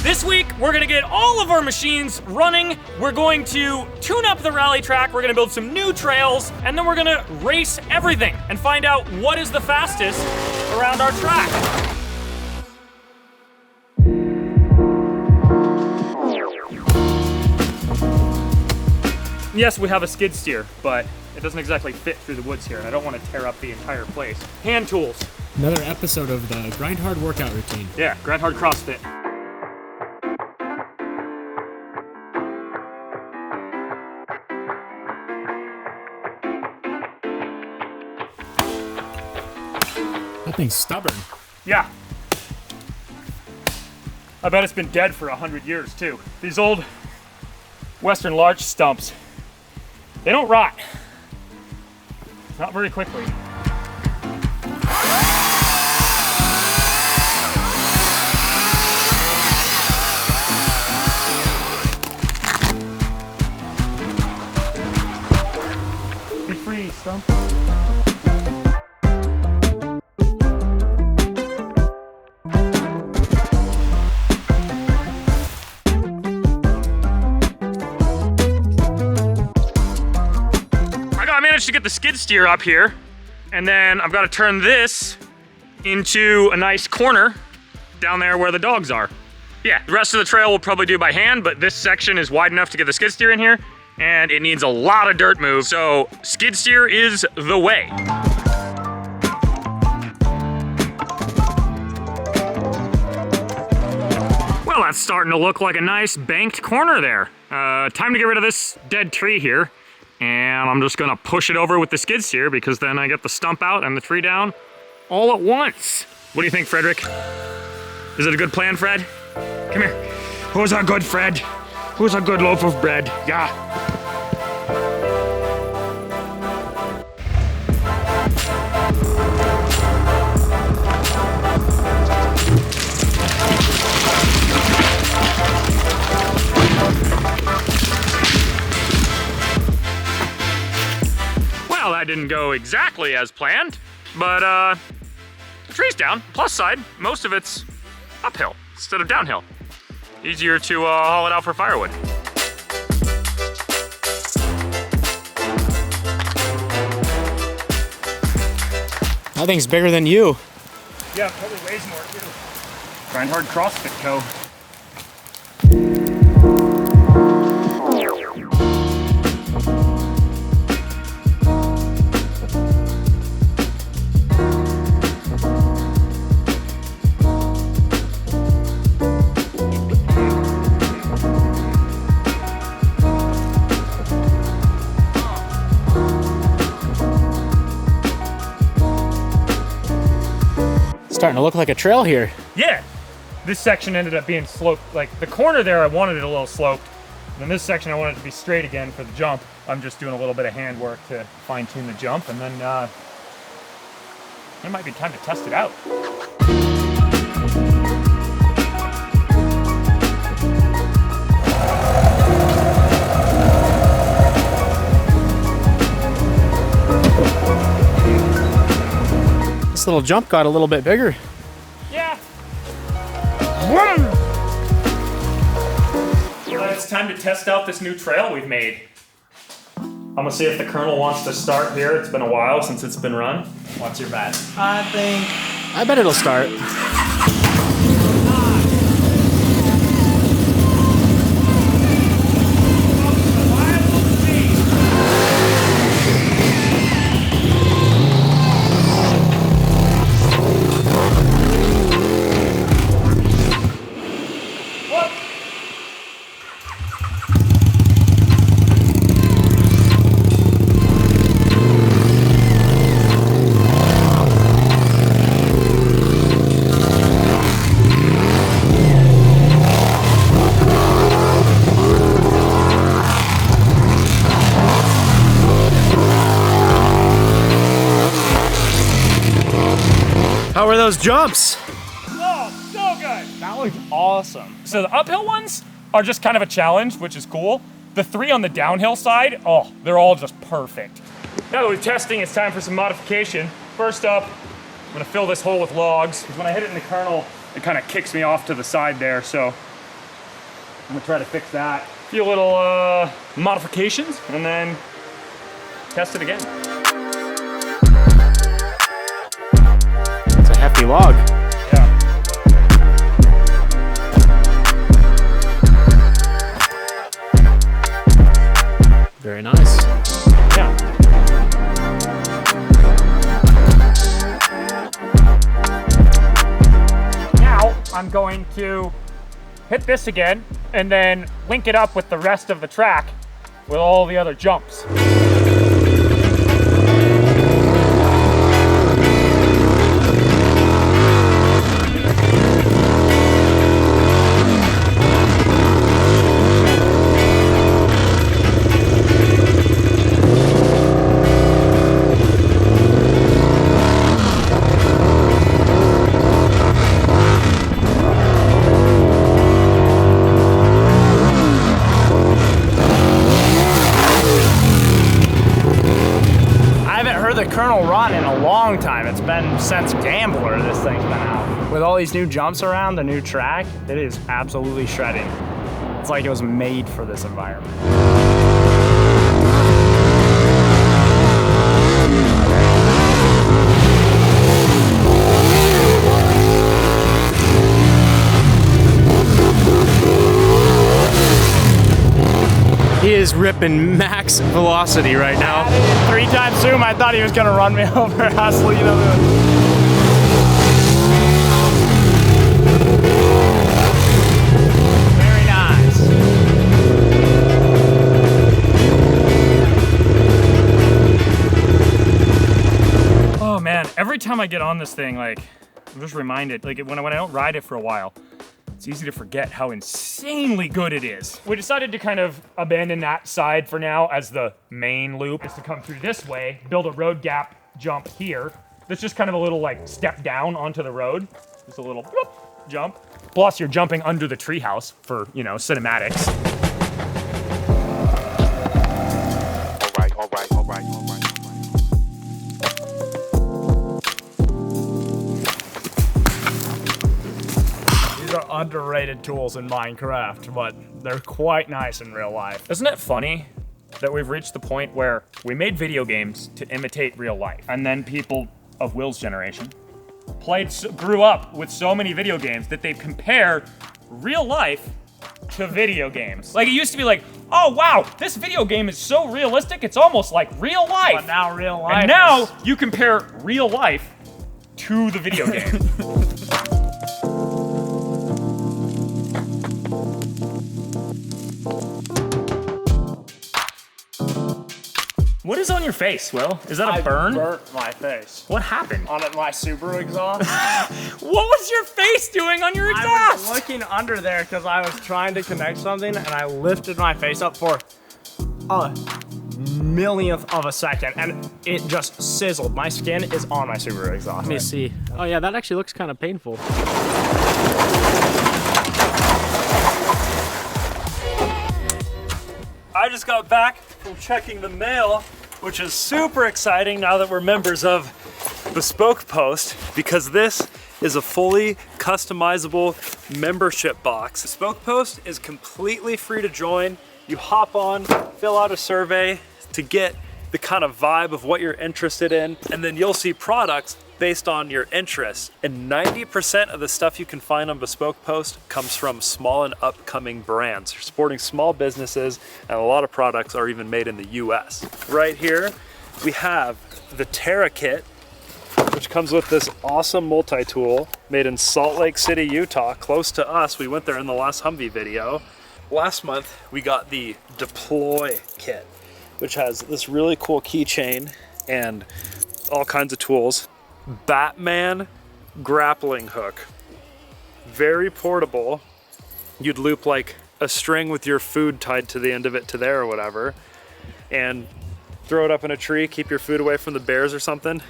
This week, we're gonna get all of our machines running. We're going to tune up the rally track. We're gonna build some new trails, and then we're gonna race everything and find out what is the fastest around our track. Yes, we have a skid steer, but it doesn't exactly fit through the woods here, and I don't want to tear up the entire place. Hand tools. Another episode of the Grind Hard workout routine. Yeah, Grind Hard CrossFit. That thing's stubborn. Yeah. I bet it's been dead for 100 years, too. These old Western larch stumps, they don't rot. Not very quickly. Be free, stump. I managed to get the skid steer up here, and then I've got to turn this into a nice corner down there where the dogs are. Yeah, the rest of the trail we'll probably do by hand, but this section is wide enough to get the skid steer in here, and it needs a lot of dirt move, so skid steer is the way. Well, that's starting to look like a nice banked corner there. Time to get rid of this dead tree here. And I'm just gonna push it over with the skid steer because then I get the stump out and the tree down all at once. What do you think, Frederick? Is it a good plan, Fred? Come here. Who's a good Fred? Who's a good loaf of bread? Yeah. Well, that didn't go exactly as planned, but the tree's down. Plus side, most of it's uphill instead of downhill. Easier to haul it out for firewood. That thing's bigger than you. Yeah, probably weighs more too. Grind Hard CrossFit Co. Starting to look like a trail here. Yeah, this section ended up being sloped. Like the corner there, I wanted it a little sloped. And then this section, I wanted it to be straight again for the jump. I'm just doing a little bit of handwork to fine tune the jump, and then it might be time to test it out. This little jump got a little bit bigger. Yeah. It's time to test out this new trail we've made. I'm gonna see if the Colonel wants to start here. It's been a while since it's been run. What's your bet? I bet it'll start. How were those jumps? Oh, so good. That looked awesome. So the uphill ones are just kind of a challenge, which is cool. The three on the downhill side, oh, they're all just perfect. Now that we're testing, it's time for some modification. First up, I'm gonna fill this hole with logs, because when I hit it in the kernel, it kind of kicks me off to the side there, so I'm gonna try to fix that. A few little modifications, and then test it again. It's a hefty log. Yeah. Very nice. Yeah. Now I'm going to hit this again and then link it up with the rest of the track with all the other jumps. Colonel run in a long time. It's been since Gambler this thing's been out. With all these new jumps around, the new track, it is absolutely shredding. It's like it was made for this environment. He is ripping max velocity right now. 3 times zoom, I thought he was gonna run me over. I was leaning over. Very nice. Oh man, every time I get on this thing, like, I'm just reminded, like when I don't ride it for a while, it's easy to forget how insanely good it is. We decided to kind of abandon that side for now as the main loop is to come through this way, build a road gap jump here. That's just kind of a little like step down onto the road. Just a little whoop, jump. Plus you're jumping under the treehouse for, you know, cinematics. All right. These are underrated tools in Minecraft, but they're quite nice in real life. Isn't it funny that we've reached the point where we made video games to imitate real life, and then people of Will's generation grew up with so many video games that they compare real life to video games. Like it used to be like, oh wow, this video game is so realistic, it's almost like real life. But now real life And now you compare real life to the video game. What is on your face, Will? Is that a burn? I burnt my face. What happened? On my Subaru exhaust. What was your face doing on your I exhaust? was looking under there because I was trying to connect something and I lifted my face up for a millionth of a second and it just sizzled. My skin is on my Subaru exhaust. Let me see. Oh yeah, that actually looks kind of painful. I just got back from checking the mail, which is super exciting now that we're members of Bespoke Post, because this is a fully customizable membership box. Bespoke Post is completely free to join. You hop on, fill out a survey to get the kind of vibe of what you're interested in, and then you'll see products based on your interests. And 90% of the stuff you can find on Bespoke Post comes from small and upcoming brands, supporting small businesses, and a lot of products are even made in the US. Right here, we have the Terra Kit, which comes with this awesome multi-tool made in Salt Lake City, Utah, close to us. We went there in the last Humvee video. Last month, we got the Deploy Kit, which has this really cool keychain and all kinds of tools. Batman grappling hook, very portable. You'd loop like a string with your food tied to the end of it to there or whatever, and throw it up in a tree, keep your food away from the bears or something.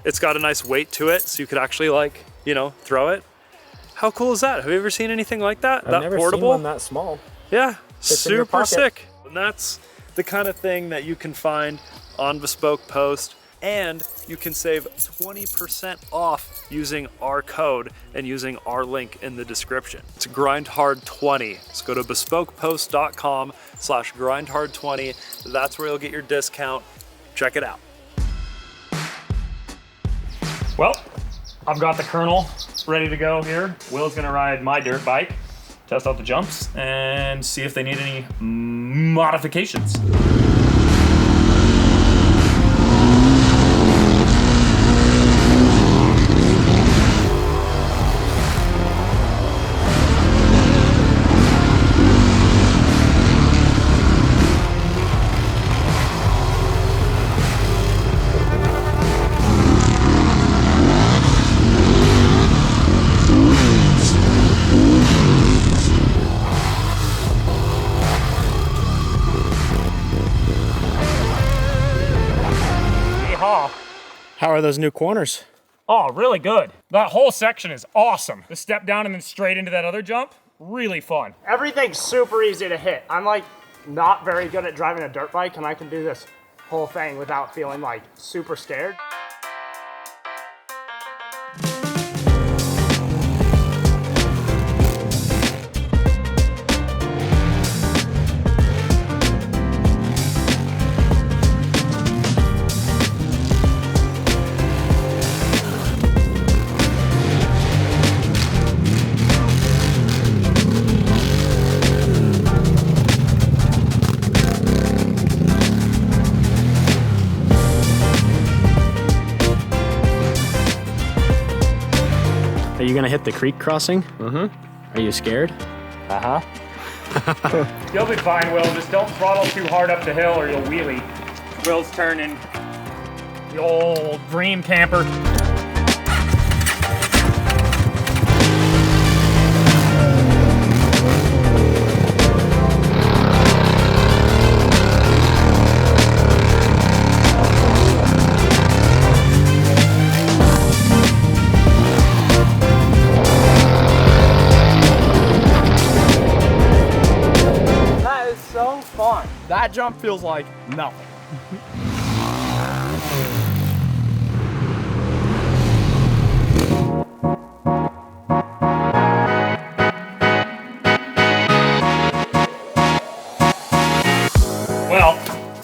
It's got a nice weight to it, so you could actually, like, you know, throw it. How cool is that? Have you ever seen anything like that? I've that never portable? seen one that small. Yeah, Fits in your super pocket. sick. And that's the kind of thing that you can find on Bespoke Post, and you can save 20% off using our code and using our link in the description. It's grindhard20. So go to bespokepost.com/grindhard20. That's where you'll get your discount. Check it out. Well, I've got the kernel ready to go here. Will's gonna ride my dirt bike, test out the jumps, and see if they need any modifications. How are those new corners? Oh, really good. That whole section is awesome. The step down and then straight into that other jump, really fun. Everything's super easy to hit. I'm like not very good at driving a dirt bike, and I can do this whole thing without feeling like super scared. Are you gonna hit the creek crossing? Are you scared? You'll be fine, Will. Just don't throttle too hard up the hill or you'll wheelie. Will's turning. The old dream camper. That jump feels like nothing. Well,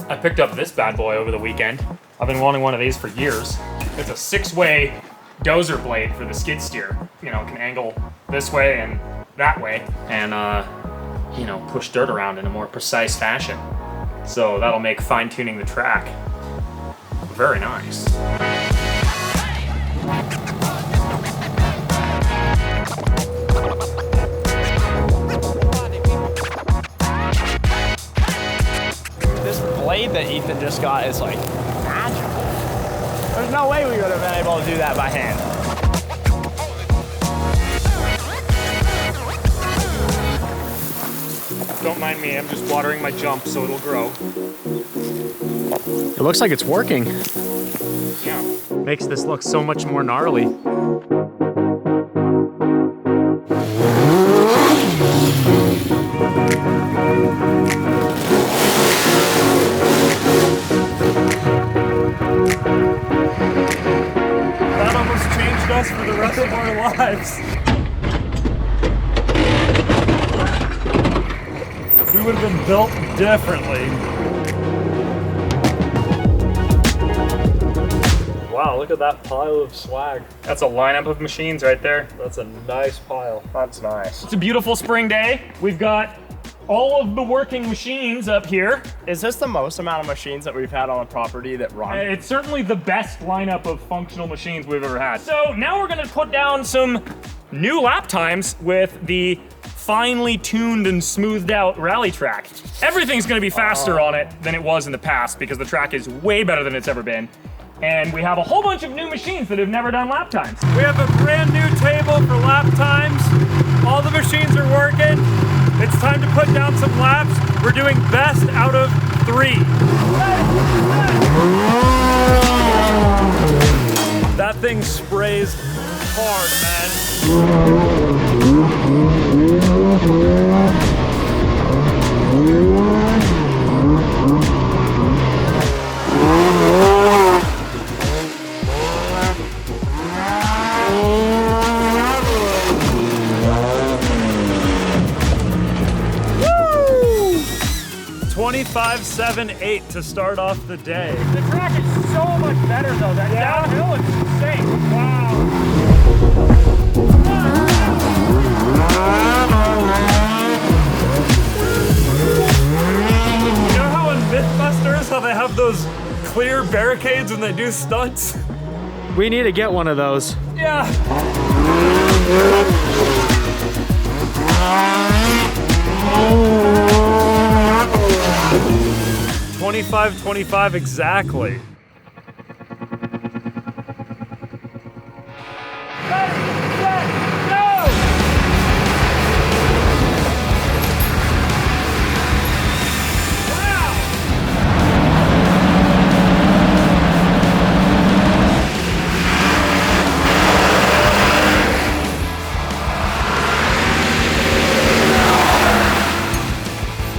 I picked up this bad boy over the weekend. I've been wanting one of these for years. It's a 6-way dozer blade for the skid steer. You know, it can angle this way and that way and, you know, push dirt around in a more precise fashion. So that'll make fine-tuning the track very nice. This blade that Ethan just got is like magical. There's no way we would have been able to do that by hand. Don't mind me, I'm just watering my jump so it'll grow. It looks like it's working. Yeah. Makes this look so much more gnarly. That almost changed us for the rest of our lives. We would have been built differently. Wow, look at that pile of swag. That's a lineup of machines right there. That's a nice pile. That's nice. It's a beautiful spring day. We've got all of the working machines up here. Is this the most amount of machines that we've had on a property that run? It's certainly the best lineup of functional machines we've ever had. So now we're gonna put down some new lap times with the finely tuned and smoothed out rally track. Everything's gonna be faster on it than it was in the past because the track is way better than it's ever been. And we have a whole bunch of new machines that have never done lap times. We have a brand new table for lap times. All the machines are working. It's time to put down some laps. We're doing best out of 3. That thing sprays hard, man. 25.78 to start off the day. The track is so much better though. That downhill is insane. Wow. You know how in Mythbusters, how they have those clear barricades when they do stunts? We need to get one of those. Yeah. 25.25 exactly.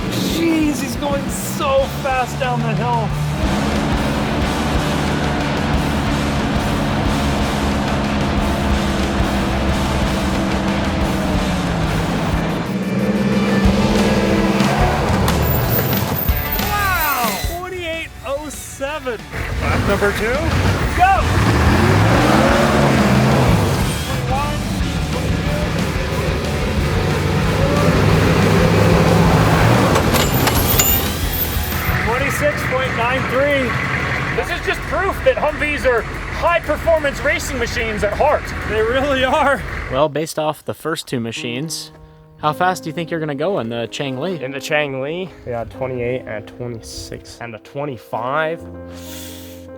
Jeez, he's going so fast down the hill. Wow! 48.07. Lap number 2. Go! 26.93. This is just proof that Humvees are high-performance racing machines at heart. They really are. Well, based off the first two machines, how fast do you think you're gonna go in the Changli? In the Changli, we got 28 and a 26 and a 25.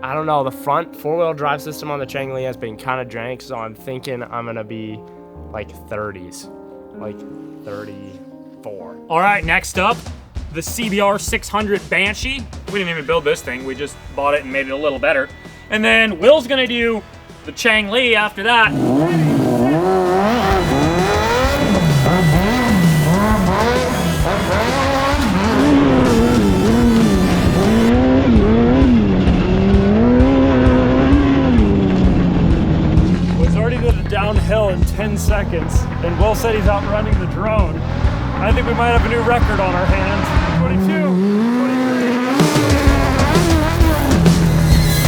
I don't know, the front four-wheel drive system on the Changli has been kind of jank, so I'm thinking I'm gonna be like 30s, like 34. All right, next up, the CBR 600 Banshee. We didn't even build this thing, we just bought it and made it a little better. And then Will's gonna do the Changli after that. Was already did a downhill in 10 seconds, and Will said he's outrunning the drone. I think we might have a new record on our hands. 22, 23.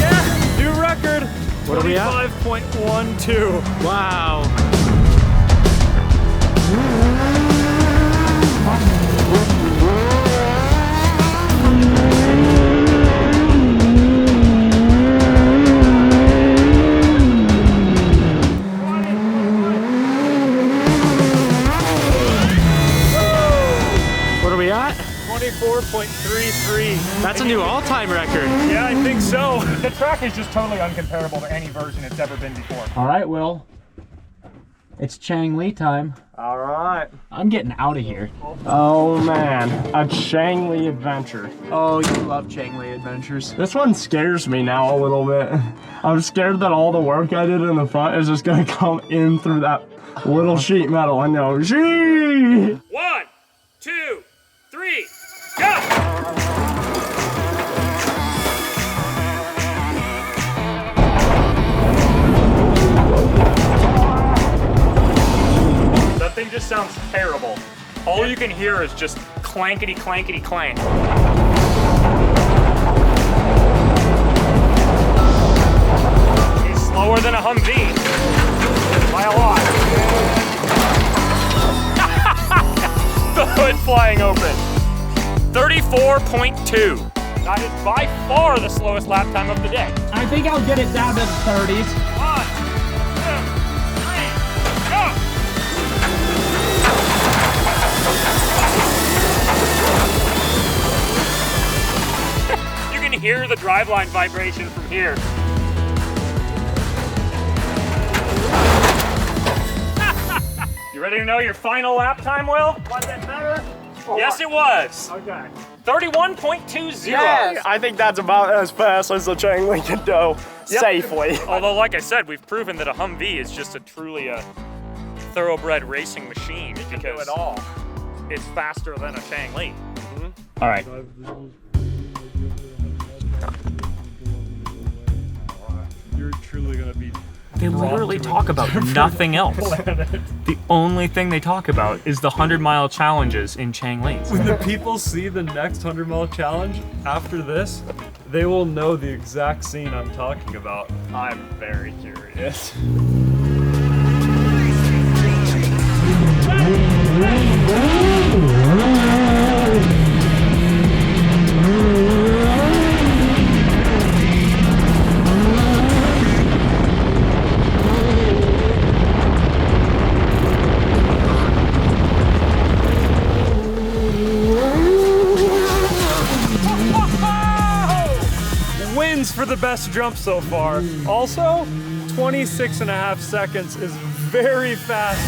Yeah, new record. What are we at? 25.12. Wow. What are we at? 24.33. That's a new all-time record. Yeah, I think so. The track is just totally uncomparable to any version it's ever been before. All right, Will. It's Changli time. All right. I'm getting out of here. Oh man, a Changli adventure. Oh, you love Changli adventures. This one scares me now a little bit. I'm scared that all the work I did in the front is just gonna come in through that little sheet metal. I know. Gee! 1, 2, 3, go! That thing just sounds terrible. All you can hear is just clankety clankety clank. He's slower than a Humvee by a lot. The hood flying open. 34.2. That is by far the slowest lap time of the day. I think I'll get it down to the 30s. 1, 2, 3, go! You can hear the driveline vibration from here. You ready to know your final lap time, Will? Was it better? Yes, it was. Okay. 31.20. I think that's about as fast as the Changli can go safely. Although, like I said, we've proven that a Humvee is just truly a thoroughbred racing machine because it's faster than a Changli. All right. You're truly gonna be They literally talk about nothing else. The only thing they talk about is the 100-mile challenges in Changli. When the people see the next 100-mile challenge after this, they will know the exact scene I'm talking about. I'm very curious. Wins for the best jump so far. Also, 26.5 seconds is very fast.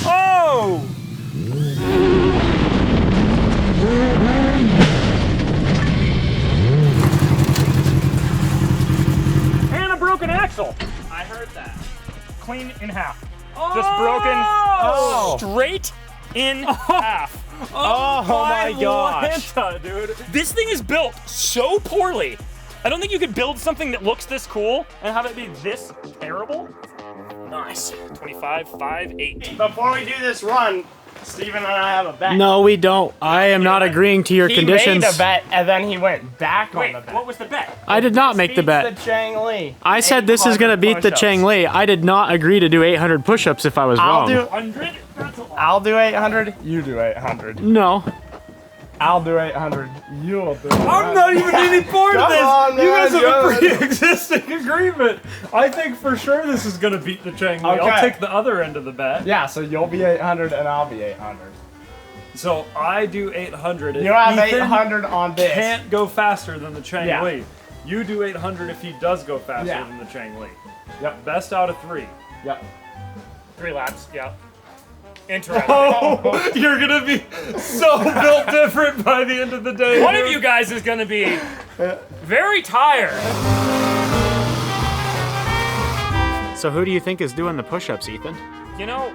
Oh! And a broken axle. I heard that. Clean in half. Just broken straight in half. Oh my gosh. Lanta, dude. This thing is built so poorly. I don't think you could build something that looks this cool and have it be this terrible. Nice. 25, 5, 8. Before we do this run, Steven and I have a bet. No, we don't. I am not agreeing to your He conditions. made a bet and then he went back Wait, on the bet. what was the bet? I did not make the Beats bet. the Changli. I said this is gonna beat the 800 Changli. I did not agree to do 800 push-ups if I was I'll wrong. do 100? That's a lot. I'll do 800. You do 800. No. I'll do 800. You'll do 800. I'm not even any part of Come this. on, You guys man, have a you're- pre-existing agreement. I think for sure this is gonna beat the Changli. I'll Okay. take the other end of the bet. Yeah, so you'll be 800 and I'll be 800. So I do 800. You have Ethan 800 on this. Can't go faster than the Changli. You do 800 if he does go faster Yeah. than the Changli. Yep. Best out of 3. Yep. 3 laps, yeah. Interesting. Oh, you're gonna be so built different by the end of the day. One of you guys is gonna be very tired. So who do you think is doing the push-ups, Ethan? You know,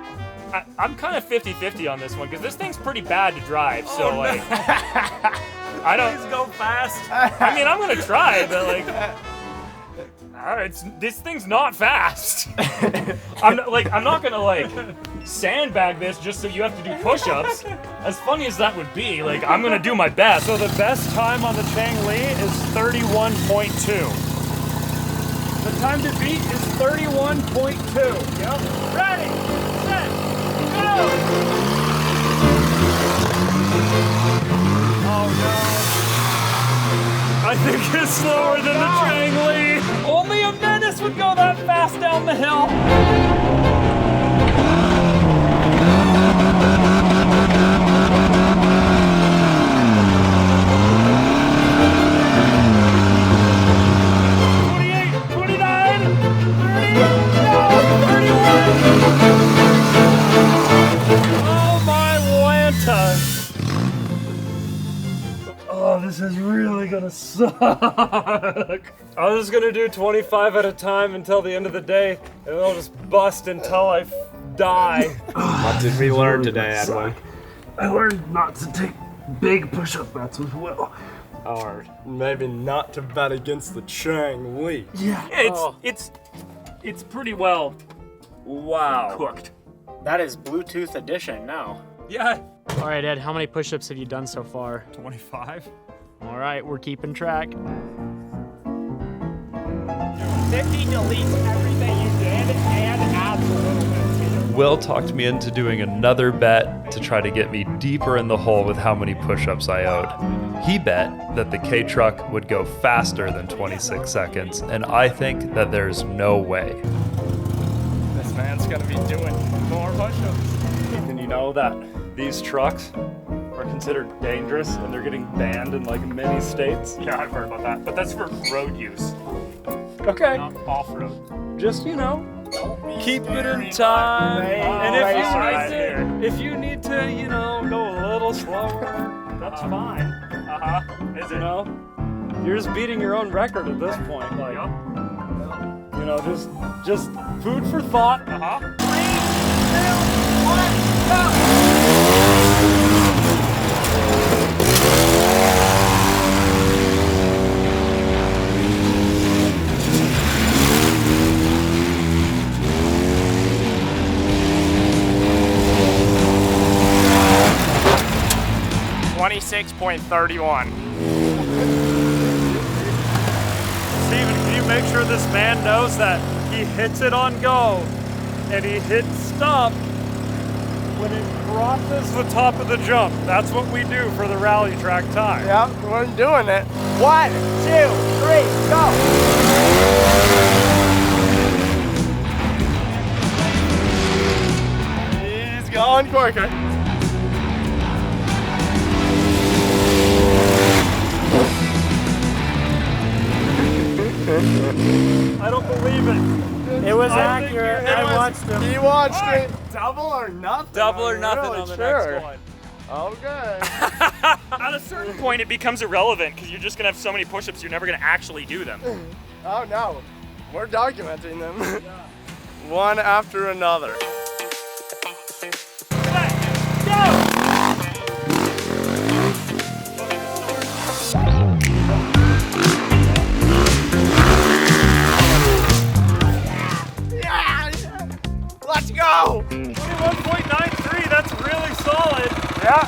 I'm kind of 50-50 on this one because this thing's pretty bad to drive. So like, I don't. Please go fast. I mean, I'm gonna try, but like, this thing's not fast. I'm not gonna like sandbag this just so you have to do push-ups. As funny as that would be, like, I'm gonna do my best. So the best time on the Changli is 31.2. The time to beat is 31.2. Yep. Ready, set, go. Oh no. I think it's slower than the Changli. Only a menace would go that fast down the hill. Oh, this is really gonna suck. I'm just gonna do 25 at a time until the end of the day, and then I'll just bust until I die. What did we learn today, Edwin? I learned not to take big push-up bets with Will. Or maybe not to bet against the Changli. Yeah, it's pretty well cooked. That is Bluetooth edition now. Yeah. All right, Ed, how many push-ups have you done so far? 25? All right, we're keeping track. 50 deletes everything you did and adds a little bit to it. Will talked me into doing another bet to try to get me deeper in the hole with how many push-ups I owed. He bet that the K-Truck would go faster than 26 seconds, and I think that there's no way. This man's gonna be doing more push-ups. And you know that these trucks are considered dangerous and they're getting banned in like many states? Yeah, I've heard about that, but that's for road use, Okay. not off-road. Just, you know, keep it in time. And if you need to, you know, go a little slower, that's fine. Is You it? know? You're just beating your own record at this point. Like, Yup. you know, just food for thought. 3, 2, 26.31. Steven, can you make sure this man knows that he hits it on go and he hits stop when it crosses the top of the jump? That's what we do for the rally track time. Yep, we're doing it. 1, 2, 3, go! He's going quicker. I don't believe it. It was I think accurate. you're- I watched him. He watched it. Double or nothing. Double or I'm nothing really on the sure. next one. Okay. At a certain point, it becomes irrelevant because you're just gonna have so many push-ups, you're never gonna actually do them. Oh no, we're documenting them. One after another. Yeah! Let's go! 21.93, that's really solid. Yeah.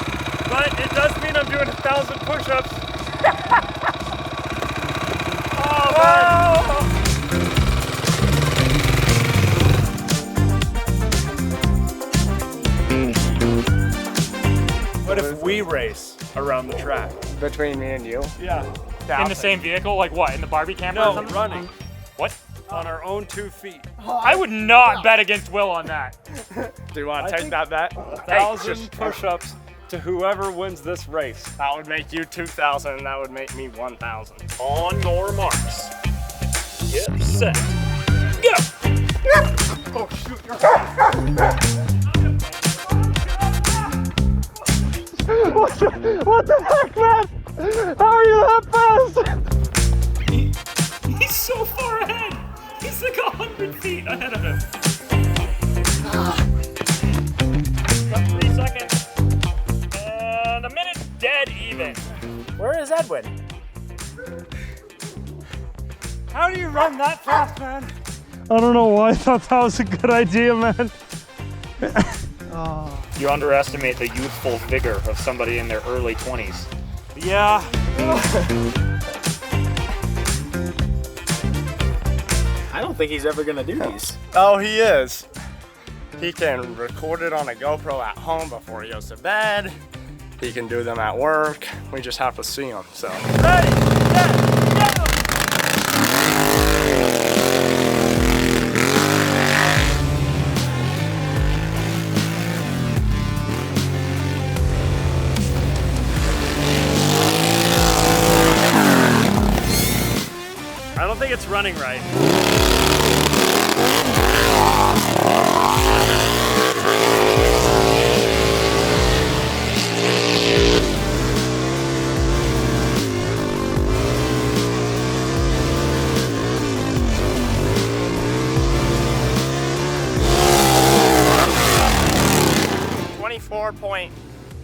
But it does mean I'm doing 1,000 push-ups. Oh, man. What if we race around the track? Between me and you. Yeah. In the same vehicle, like what? In the Barbie camper? or No, something? running What? on our own 2 feet. I would not bet against Will on that. Do you want I to take think- that bet? 1,000 push-ups to whoever wins this race. That would make you 2,000 and that would make me 1,000. On your marks. Get set. Go! Oh shoot. What the heck, man? How are you that fast? He's so far ahead. He's like 100 feet ahead of him. About 3 seconds. And a minute dead even. Where is Edwin? How do you run that fast, man? I don't know why I thought that was a good idea, man. You underestimate the youthful vigor of somebody in their early 20s. Yeah. I don't think he's ever gonna do these. Oh, he is. He can record it on a GoPro at home before he goes to bed. He can do them at work. We just have to see them, so. Ready, set, go! I don't think it's running right.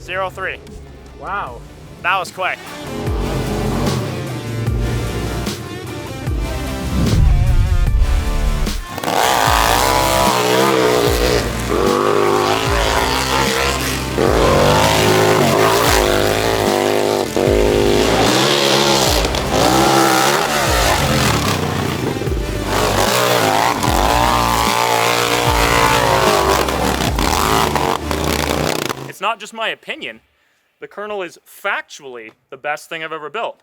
.03. Wow. That was quick. It's not just my opinion. The Colonel is factually the best thing I've ever built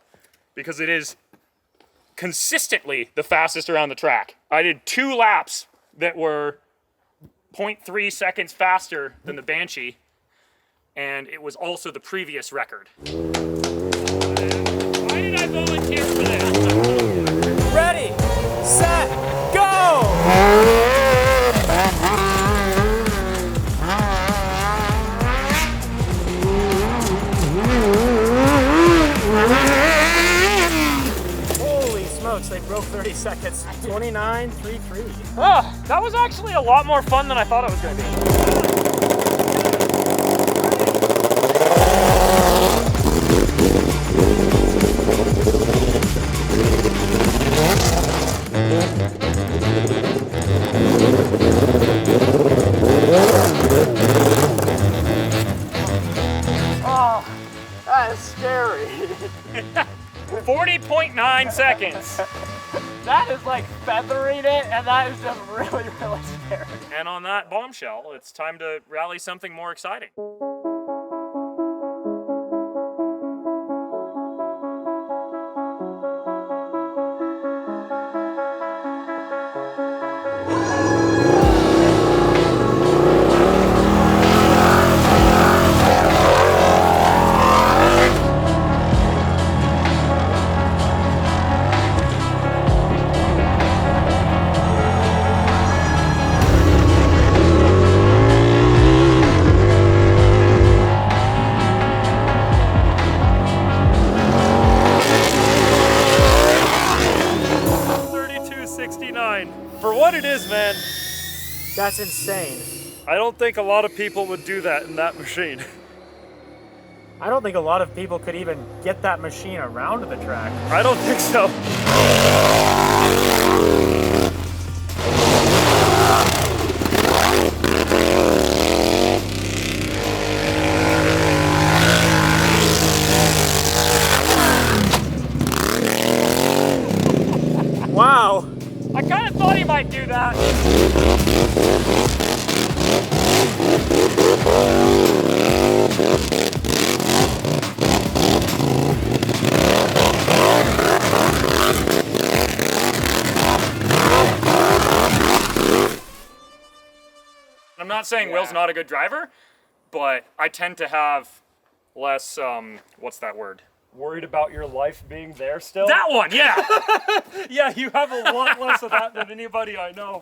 because it is consistently the fastest around the track. I did 2 laps that were 0.3 seconds faster than the Banshee, and it was also the previous record. Why did I volunteer for this? Ready, set, go! Holy smokes, they broke 30 seconds. 29.33. Oh, that was actually a lot more fun than I thought it was going to be. is scary. 40.9 seconds. That is like feathering it, and that is just really, really scary. And on that bombshell, it's time to rally something more exciting. For what it is, man, That's insane. I don't think a lot of people would do that in that machine. I don't think a lot of people could even get that machine around the track. I don't think so. Wow. I kind of thought he might do that. I'm not saying Will's not a good driver, but I tend to have less, what's that word? Worried about your life being there still? That one, yeah! Yeah, you have a lot less of that than anybody I know.